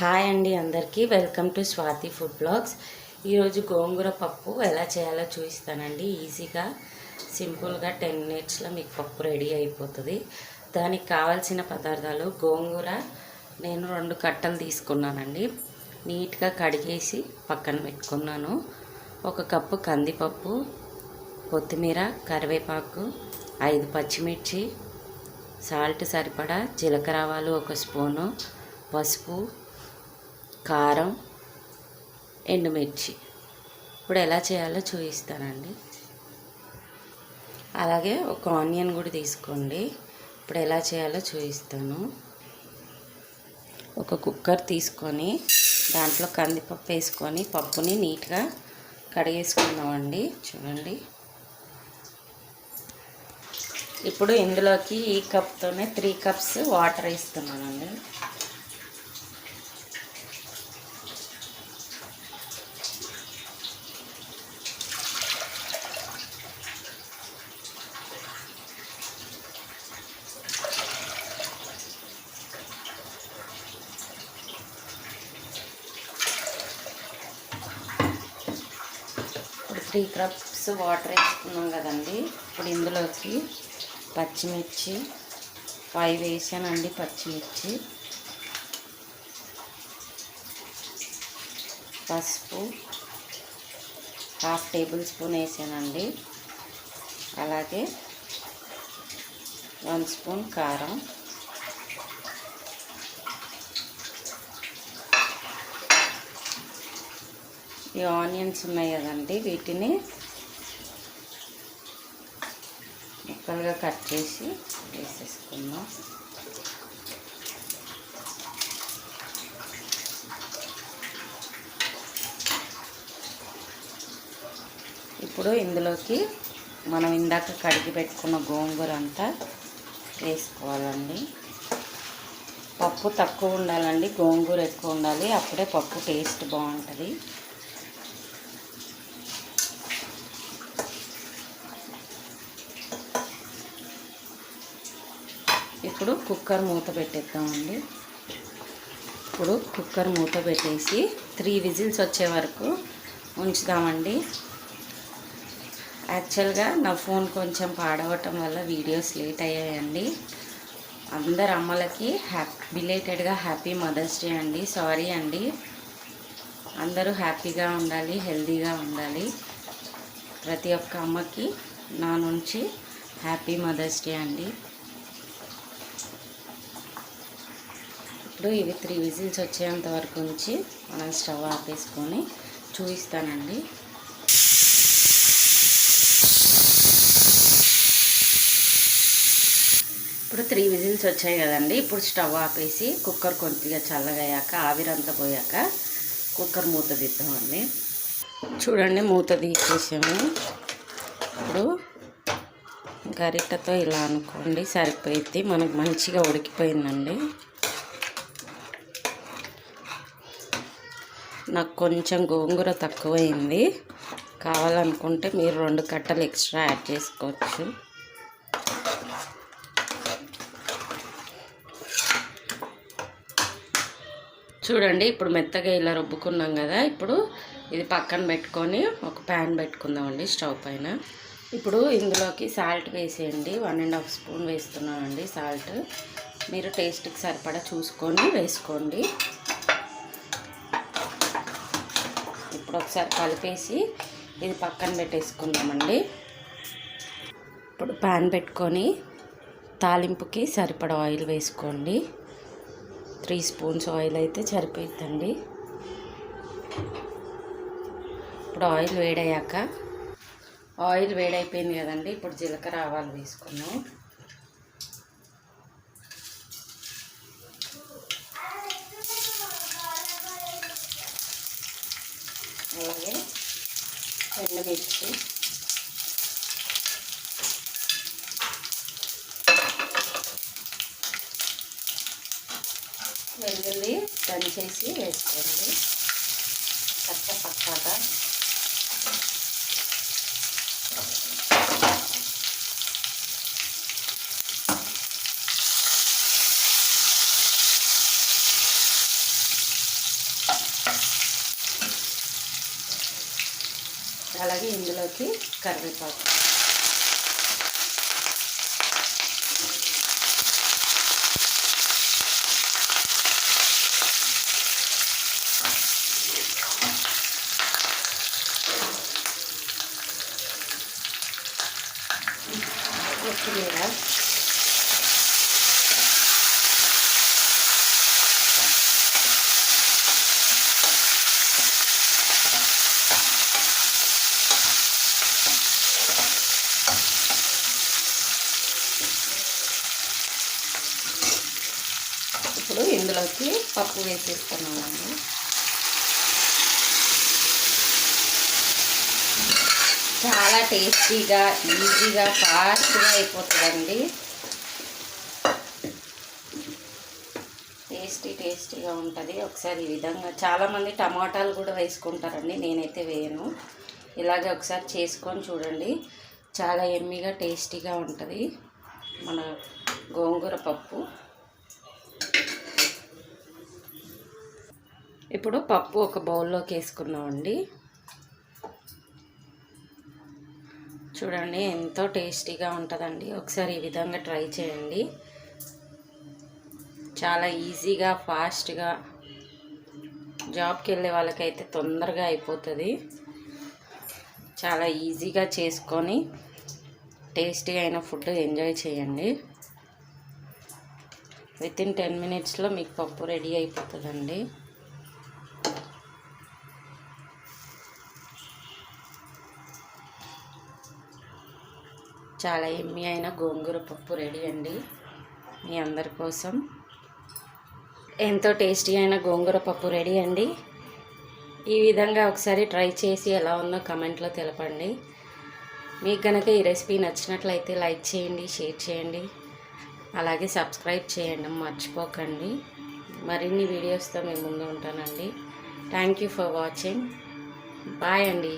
Hi అండి అందరికీ welcome to Swathi food blogs. ఈరోజు గోంగూర పప్పు ఎలా చేయాలో చూపిస్తానండి. ఈజీగా సింపుల్గా 10 మినిట్స్లో మీకు పప్పు రెడీ అయిపోతుంది. దానికి కావాల్సిన పదార్థాలు గోంగూర నేను 2 కట్టలు తీసుకున్నానండి. నీట్గా కడిగేసి పక్కన పెట్టుకున్నాను. 1 కప్పు కందిపప్పు, కొత్తిమీర, కరివేపాకు, 5 పచ్చిమిర్చి, సాల్ట్ సరిపడా, జీలకర్ర ఆవాలు 1 స్పూను, పసుపు, కారం, ఎండుమిర్చి. ఇప్పుడు ఎలా చేయాలో చూపిస్తానండి. అలాగే 1 ఆనియన్ కూడా తీసుకోండి. ఇప్పుడు ఎలా చేయాలో చూపిస్తాను. 1 కుక్కర్ తీసుకొని దాంట్లో కందిపప్పు వేసుకొని పప్పుని నీట్గా కడిగేసుకుందామండి. చూడండి, ఇప్పుడు ఇందులోకి ఈ కప్తోనే 3 కప్స్ వాటర్ వేస్తున్నానండి. ఇప్పుడు 3 కప్స్ వాటర్ వేసుకున్నాం కదండి. ఇప్పుడు ఇందులోకి పచ్చిమిర్చి 5 వేసానండి. పచ్చిమిర్చి, పసుపు 1/2 టేబుల్ స్పూన్ వేసానండి. అలాగే 1 స్పూన్ కారం, ఈ ఆనియన్స్ ఉన్నాయి కదండి, వీటిని ముక్కలుగా కట్ చేసి వేసేసుకుందాం. ఇప్పుడు ఇందులోకి మనం ఇందాక కడిగి పెట్టుకున్న గోంగూర అంతా వేసుకోవాలండి. పప్పు తక్కువ ఉండాలండి, గోంగూర ఎక్కువ ఉండాలి, అప్పుడే పప్పు టేస్ట్ బాగుంటుంది. ఇప్పుడు కుక్కర్ మూత పెట్టేద్దామండి. ఇప్పుడు కుక్కర్ మూత పెట్టేసి 3 విజిల్స్ వచ్చే వరకు ఉంచుదామండి. యాక్చువల్గా నా ఫోన్ కొంచెం పాడవటం వల్ల వీడియోస్ లేట్ అయ్యాయండి. అందరు అమ్మలకి బిలేటెడ్గా హ్యాపీ మదర్స్ డే అండి. సారీ అండి. అందరూ హ్యాపీగా ఉండాలి, హెల్తీగా ఉండాలి. ప్రతి ఒక్క అమ్మకి నా నుంచి హ్యాపీ మదర్స్ డే అండి. ఇప్పుడు ఇవి 3 విజిల్స్ వచ్చేంత వరకు ఉంచి మనం స్టవ్ ఆపేసుకొని చూపిస్తానండి. ఇప్పుడు 3 విజిల్స్ వచ్చాయి కదండి. ఇప్పుడు స్టవ్ ఆపేసి కుక్కర్ కొద్దిగా చల్లగయ్యాక, ఆవిరంతా పోయాక కుక్కర్ మూత తీద్దామండి. చూడండి, మూత తీసేసాము. ఇప్పుడు గరిటెతో ఇలా అనుకోండి, సరిపోయింది. మనకు మంచిగా ఉడికిపోయిందండి. నాకు కొంచెం గోంగూర తక్కువైంది. కావాలనుకుంటే మీరు 2 కట్టలు ఎక్స్ట్రా యాడ్ చేసుకోవచ్చు. చూడండి, ఇప్పుడు మెత్తగా ఇలా రుబ్బుకున్నాం కదా. ఇప్పుడు ఇది పక్కన పెట్టుకొని ఒక ప్యాన్ పెట్టుకుందామండి స్టవ్ పైన. ఇప్పుడు ఇందులోకి సాల్ట్ వేసేయండి. 1.5 స్పూన్ వేస్తున్నానండి సాల్ట్. మీరు టేస్ట్కి సరిపడా చూసుకొని వేసుకోండి. ఇప్పుడు ఒకసారి కలిపేసి ఇది పక్కన పెట్టేసుకుందామండి. ఇప్పుడు ప్యాన్ పెట్టుకొని తాలింపుకి సరిపడా ఆయిల్ వేసుకోండి. 3 స్పూన్స్ ఆయిల్ అయితే సరిపోతుందండి. ఇప్పుడు ఆయిల్ వేడైపోయింది కదండి. ఇప్పుడు జీలకర్ర ఆవాలు వేసుకున్నాం. అలాగే ఎండుమిర్చి, వెల్లుల్లి దంచేసి వేసుకోండి. పక్కగా అలాగే ఇందులోకి కరివేపాకు. కొత్తిమీర. ఇప్పుడు ఇందులోకి పప్పు వేసేస్తున్నామండి. చాలా టేస్టీగా, ఈజీగా, ఫాస్ట్గా అయిపోతుందండి. టేస్టీగా ఉంటుంది. ఒకసారి ఈ విధంగా చాలామంది టమాటాలు కూడా వేసుకుంటారండి, నేనైతే వేయను. ఇలాగే ఒకసారి చేసుకొని చూడండి, చాలా ఎమ్మీగా టేస్టీగా ఉంటుంది మన గోంగూర పప్పు. ఇప్పుడు పప్పు ఒక బౌల్లోకి వేసుకున్నామండి. చూడండి ఎంతో టేస్టీగా ఉంటుందండి. ఒకసారి ఈ విధంగా ట్రై చేయండి. చాలా ఈజీగా, ఫాస్ట్గా, జాబ్కి వెళ్ళే వాళ్ళకైతే తొందరగా అయిపోతుంది. చాలా ఈజీగా చేసుకొని టేస్టీ అయిన ఫుడ్ ఎంజాయ్ చేయండి. వితిన్ 10 minutesలో మీకు పప్పు రెడీ అయిపోతుందండి. చాలా ఎమ్మీ అయిన గోంగూర పప్పు రెడీ అండి మీ అందరి కోసం. ఎంతో టేస్టీ అయిన గోంగూర పప్పు రెడీ అండి. ఈ విధంగా ఒకసారి ట్రై చేసి ఎలా ఉందో కమెంట్లో తెలపండి. మీకు కనుక ఈ రెసిపీ నచ్చినట్లయితే లైక్ చేయండి, షేర్ చేయండి, అలాగే సబ్స్క్రైబ్ చేయండి మర్చిపోకండి. మరిన్ని వీడియోస్తో మేము ముందు ఉంటానండి. Thank you for watching. Bye అండి.